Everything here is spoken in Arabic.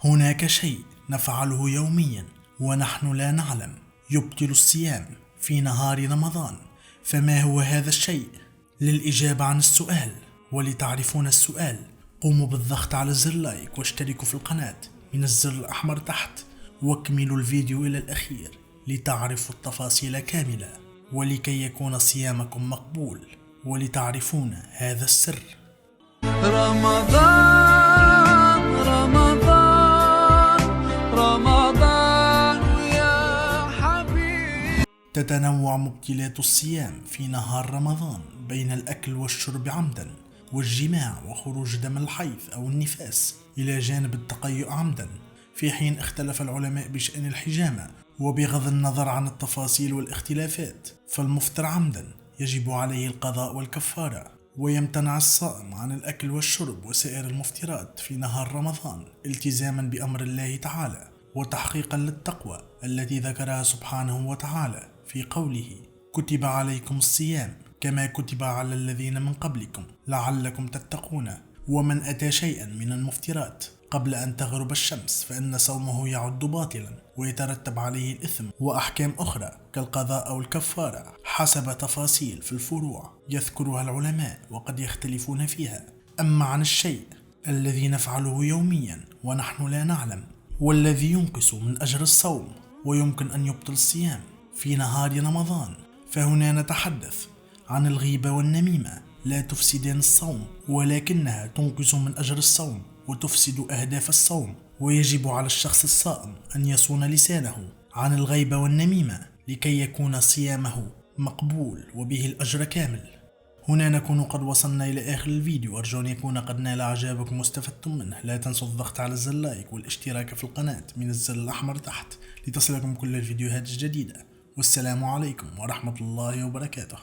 هناك شيء نفعله يوميا ونحن لا نعلم يبطل الصيام في نهار رمضان، فما هو هذا الشيء؟ للإجابة عن السؤال ولتعرفون السؤال قوموا بالضغط على زر لايك واشتركوا في القناة من الزر الأحمر تحت، واكملوا الفيديو إلى الأخير لتعرفوا التفاصيل كاملة ولكي يكون صيامكم مقبول ولتعرفون هذا السر. رمضان رمضان رمضان يا حبيبي. تتنوع مبتلات الصيام في نهار رمضان بين الأكل والشرب عمدا والجماع وخروج دم الحيض أو النفاس، إلى جانب التقيؤ عمدا، في حين اختلف العلماء بشأن الحجامة. وبغض النظر عن التفاصيل والاختلافات، فالمفطر عمدا يجب عليه القضاء والكفارة، ويمتنع الصائم عن الأكل والشرب وسائر المفطرات في نهار رمضان التزاما بأمر الله تعالى وتحقيقا للتقوى التي ذكرها سبحانه وتعالى في قوله: كتب عليكم الصيام كما كتب على الذين من قبلكم لعلكم تتقون. ومن أتى شيئا من المفطرات قبل أن تغرب الشمس فإن صومه يعد باطلا ويترتب عليه الإثم وأحكام أخرى كالقضاء أو الكفارة حسب تفاصيل في الفروع يذكرها العلماء وقد يختلفون فيها. أما عن الشيء الذي نفعله يوميا ونحن لا نعلم والذي ينقص من أجر الصوم ويمكن أن يبطل الصيام في نهار رمضان، فهنا نتحدث عن الغيبة والنميمة. لا تفسدان الصوم ولكنها تنقص من أجر الصوم وتفسد أهداف الصوم، ويجب على الشخص الصائم أن يصون لسانه عن الغيبة والنميمة لكي يكون صيامه مقبول وبه الأجر كامل. هنا نكون قد وصلنا إلى آخر الفيديو، أرجو أن يكون قد نال إعجابكم واستفدتم منه. لا تنسوا الضغط على زر لايك والاشتراك في القناة من الزر الأحمر تحت لتصلكم كل الفيديوهات الجديدة. والسلام عليكم ورحمة الله وبركاته.